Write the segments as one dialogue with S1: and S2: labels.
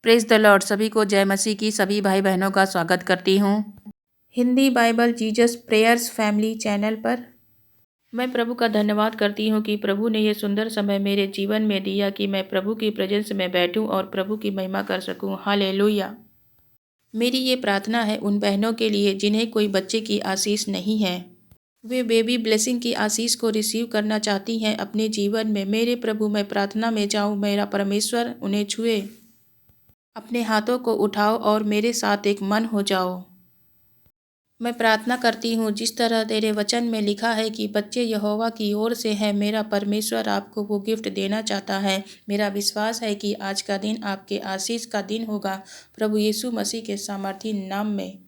S1: Praise the Lord. सभी को जय मसीह की सभी भाई बहनों का स्वागत करती हूँ Hindi Bible Jesus prayers family channel पर। मैं प्रभु का धन्यवाद करती हूँ कि प्रभु ने ये सुंदर समय मेरे जीवन में दिया कि मैं प्रभु की प्रेजेंस में बैठूं और प्रभु की महिमा कर सकूं। हालेलुया। मेरी ये प्रार्थना है उन बहनों के लिए जिन्हें कोई बच्चे की आशीष नहीं है। वे बेबी ब्लेसिंग की आशीष को रिसीव करना चाहती हैं अपने जीवन में। मेरे प्रभु, मैं प्रार्थना में जाऊं, मेरा परमेश्वर उन्हें छुए। अपने हाथों को उठाओ और मेरे साथ एक मन हो जाओ। मैं प्रार्थना करती हूँ जिस तरह तेरे वचन में लिखा है कि बच्चे यहोवा की ओर से हैं। मेरा परमेश्वर आपको वो गिफ्ट देना चाहता है। मेरा विश्वास है कि आज का दिन आपके आशीष का दिन होगा। प्रभु यीशु मसीह के सामर्थी नाम में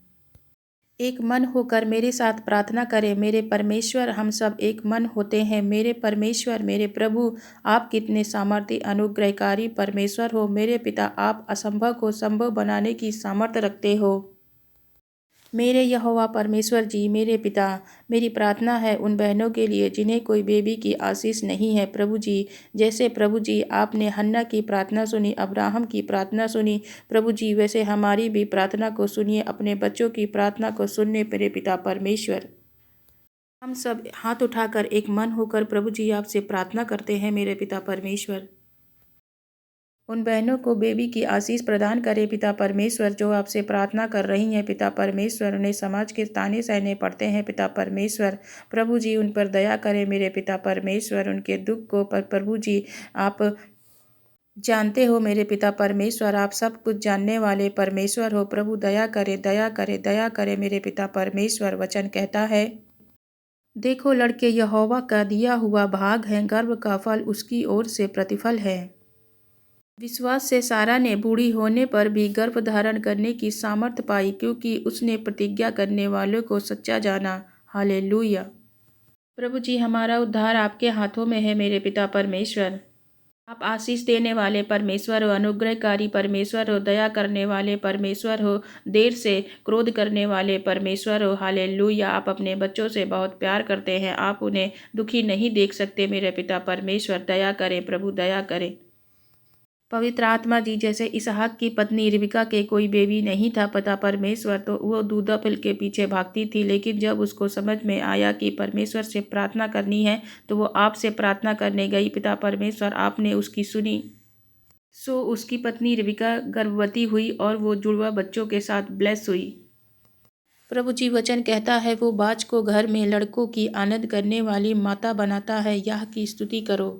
S1: एक मन होकर मेरे साथ प्रार्थना करें। मेरे परमेश्वर, हम सब एक मन होते हैं। मेरे परमेश्वर, मेरे प्रभु, आप कितने सामर्थ्य अनुग्रहकारी परमेश्वर हो। मेरे पिता, आप असंभव को संभव बनाने की सामर्थ्य रखते हो। मेरे यहोवा परमेश्वर जी, मेरे पिता, मेरी प्रार्थना है उन बहनों के लिए जिन्हें कोई बेबी की आशीष नहीं है। प्रभु जी, जैसे प्रभु जी आपने हन्ना की प्रार्थना सुनी, अब्राहम की प्रार्थना सुनी, प्रभु जी वैसे हमारी भी प्रार्थना को सुनिए। अपने बच्चों की प्रार्थना को सुनने मेरे पिता परमेश्वर। हम सब हाथ उठाकर एक मन होकर प्रभु जी आपसे प्रार्थना करते हैं मेरे पिता परमेश्वर। उन बहनों को बेबी की आशीष प्रदान करे पिता परमेश्वर जो आपसे प्रार्थना कर रही हैं पिता परमेश्वर। उन्हें समाज के ताने सहने पड़ते हैं पिता परमेश्वर। प्रभु जी उन पर दया करें मेरे पिता परमेश्वर। उनके दुख को प्रभु जी आप जानते हो मेरे पिता परमेश्वर। आप सब कुछ जानने वाले परमेश्वर हो। प्रभु दया करे, दया करे, दया करे मेरे पिता परमेश्वर। वचन कहता है, देखो लड़के यहोवा का दिया हुआ भाग है, गर्भ का फल उसकी ओर से प्रतिफल है। विश्वास से सारा ने बूढ़ी होने पर भी गर्भ धारण करने की सामर्थ्य पाई क्योंकि उसने प्रतिज्ञा करने वालों को सच्चा जाना। हालेलुया। प्रभु जी, हमारा उद्धार आपके हाथों में है मेरे पिता परमेश्वर। आप आशीष देने वाले परमेश्वर हो, अनुग्रहकारी परमेश्वर हो, दया करने वाले परमेश्वर हो, देर से क्रोध करने वाले परमेश्वर हो। हालेलुया। आप अपने बच्चों से बहुत प्यार करते हैं। आप उन्हें दुखी नहीं देख सकते मेरे पिता परमेश्वर। दया करें प्रभु, दया करें। पवित्र आत्मा जी, जैसे इसहाक की पत्नी रिबका के कोई बेबी नहीं था पिता परमेश्वर, तो वो दूधा फल के पीछे भागती थी, लेकिन जब उसको समझ में आया कि परमेश्वर से प्रार्थना करनी है तो वो आपसे प्रार्थना करने गई पिता परमेश्वर। आपने उसकी सुनी, सो उसकी पत्नी रिबका गर्भवती हुई और वो जुड़वा बच्चों के साथ ब्लेस हुई। प्रभु जी वचन कहता है, वो बाज को घर में लड़कों की आनंद करने वाली माता बनाता है। यह की स्तुति करो।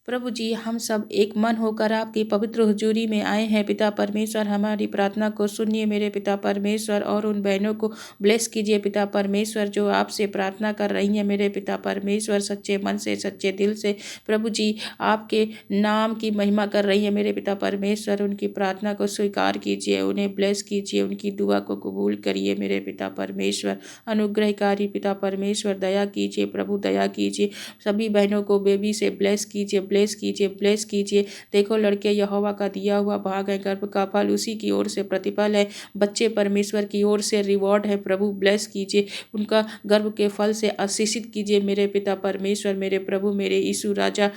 S1: प्रभु जी, हम सब एक मन होकर आपकी पवित्र हुजूरी में आए हैं पिता परमेश्वर। हमारी प्रार्थना को सुनिए मेरे पिता परमेश्वर और उन बहनों को ब्लेस कीजिए पिता परमेश्वर जो आपसे प्रार्थना कर रही हैं मेरे पिता परमेश्वर, सच्चे मन से, सच्चे दिल से। प्रभु जी, आपके नाम की महिमा कर रही हैं मेरे पिता परमेश्वर। उनकी प्रार्थना को स्वीकार कीजिए, उन्हें ब्लेस कीजिए, उनकी दुआ को कबूल करिए मेरे पिता परमेश्वर। अनुग्रहकारी पिता परमेश्वर, दया कीजिए प्रभु, दया कीजिए। सभी बहनों को बेबी से ब्लेस कीजिए, ब्लेस कीजिए, ब्लेस कीजिए। देखो लड़के यहोवा का दिया हुआ भाग है, गर्भ का फल उसी की ओर से प्रतिफल है। बच्चे परमेश्वर की ओर से रिवॉर्ड है। प्रभु ब्लेस कीजिए, उनका गर्भ के फल से आशीषित कीजिए मेरे पिता परमेश्वर। मेरे प्रभु, मेरे यीशु राजा,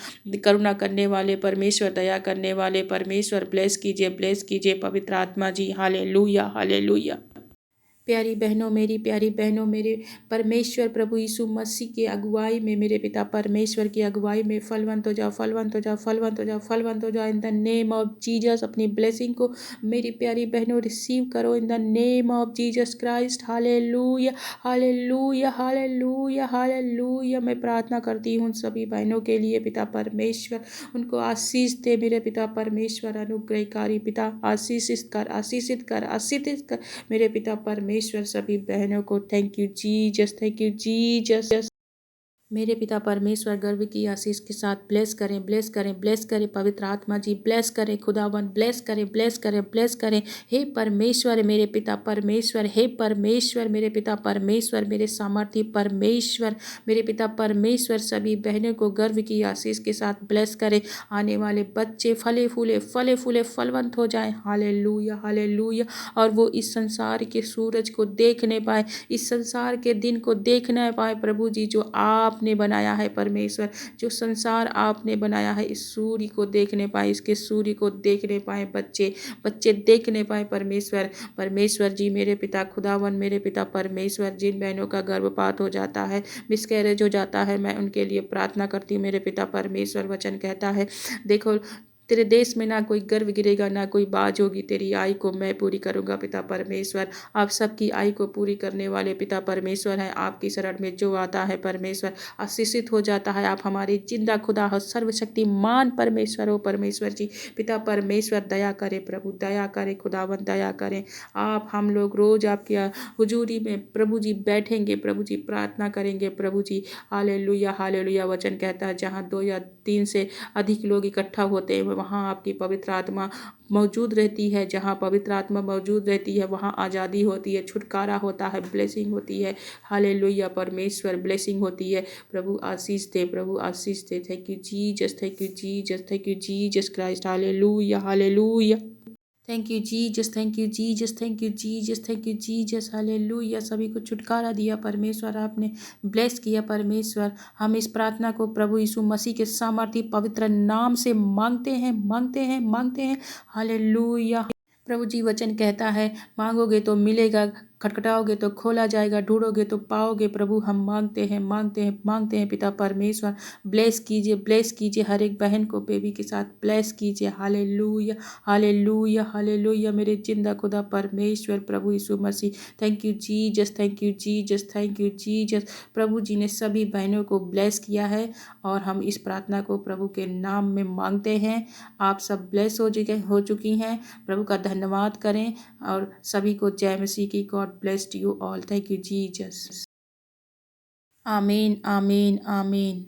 S1: करुणा करने वाले परमेश्वर, दया करने वाले परमेश्वर, ब्लेस कीजिए, ब्लेस कीजिए पवित्र आत्मा जी। Hallelujah, hallelujah. प्यारी बहनों, मेरी प्यारी बहनों, मेरे परमेश्वर प्रभु यीशु मसीह की अगुवाई में, मेरे पिता परमेश्वर की अगुवाई में फलवंत हो जाओ, फलवंत हो जाओ, फलवंत हो जाओ, फलवंत हो जाओ in the name of Jesus. अपनी ब्लेसिंग को मेरी प्यारी बहनों रिसीव करो in the name of Jesus Christ. Hallelujah, hallelujah, hallelujah, hallelujah. मैं प्रार्थना करती हूँ सभी बहनों के लिए पिता परमेश्वर, उनको आशीष दे मेरे पिता परमेश्वर। अनुग्रहकारी पिता, आशीषित कर, आशीषित कर, आशीषित कर मेरे पिता परमेश्वर। सभी बहनों को thank you Jesus, thank you Jesus. मेरे पिता परमेश्वर गर्व की आशीष के साथ ब्लेस करें, ब्लेस करें, ब्लेस करें पवित्र आत्मा जी, ब्लेस करें खुदावन, ब्लेस करें, ब्लेस करें, ब्लेस करें। हे परमेश्वर मेरे पिता परमेश्वर, हे परमेश्वर मेरे पिता परमेश्वर, मेरे सामर्थ्य परमेश्वर, मेरे पिता परमेश्वर। सभी बहनों को गर्व की आशीष के साथ ब्लेस करें। आने वाले बच्चे फले फूले फलवंत हो जाएं। Hallelujah, hallelujah. और वो इस संसार के सूरज को देख नहीं पाए, इस संसार के दिन को देख नहीं पाए प्रभु जी, जो आप आपने बनाया है परमेश्वर, जो संसार आपने बनाया है, इस सूर्य को देखने पाए, इसके सूर्य को देखने पाए बच्चे, बच्चे देखने पाए परमेश्वर। परमेश्वर जी मेरे पिता खुदावन, मेरे पिता परमेश्वर, जिन बहनों का गर्भपात हो जाता है, मिसकैरेज हो जाता है, मैं उनके लिए प्रार्थना करती हूँ मेरे पिता परमेश्वर। वचन कहता है देखो, तेरे देश में ना कोई गर्व गिरेगा, ना कोई बाज होगी, तेरी आय को मैं पूरी करूँगा पिता परमेश्वर। आप सबकी आय को पूरी करने वाले पिता परमेश्वर हैं। आपकी शरण में जो आता है परमेश्वर आशीषित हो जाता है। आप हमारे जिंदा खुदा हो, सर्वशक्तिमान परमेश्वर हो परमेश्वर जी। पिता परमेश्वर दया करे प्रभु, दया करे खुदावन, दया करें। आप हम लोग रोज आपकी हुजूरी में प्रभु जी बैठेंगे, प्रभु जी प्रार्थना करेंगे प्रभु जी। Hallelujah hallelujah. वचन कहता है जहाँ 2 या 3 से अधिक लोग इकट्ठा होते हैं वहाँ आपकी पवित्र आत्मा मौजूद रहती है। जहाँ पवित्र आत्मा मौजूद रहती है वहाँ आज़ादी होती है, छुटकारा होता है, ब्लेसिंग होती है। हालेलुया परमेश्वर, ब्लेसिंग होती है। प्रभु आशीष दे, प्रभु आशीष दे। Thank you Jesus, thank you Jesus, thank you Jesus Christ. Hallelujah hallelujah. Thank you Jesus, thank you Jesus, thank you Jesus, thank you Jesus. Hallelujah. सभी को छुटकारा दिया परमेश्वर, आपने ब्लेस किया परमेश्वर। हम इस प्रार्थना को प्रभु यीशु मसीह के सामर्थी पवित्र नाम से मांगते हैं, मांगते हैं, मांगते हैं। हालेलुया। प्रभु जी वचन कहता है मांगोगे तो मिलेगा, खटखटाओगे तो खोला जाएगा, ढूंढोगे तो पाओगे। प्रभु हम मांगते हैं, मांगते हैं, मांगते हैं पिता परमेश्वर। ब्लेस कीजिए, ब्लेस कीजिए हर एक बहन को बेबी के साथ ब्लेस कीजिए। Hallelujah hallelujah hallelujah. मेरे जिंदा खुदा परमेश्वर प्रभु यीशु मसीह, thank you Jesus, thank you Jesus, thank you Jesus. प्रभु जी ने सभी बहनों को ब्लेस किया है और हम इस प्रार्थना को प्रभु के नाम में मांगते हैं। आप सब ब्लेस हो चुकी हैं। प्रभु का धन्यवाद करें और सभी को जय मसीह की। God bless you all. Thank you Jesus. आमीन आमीन आमीन।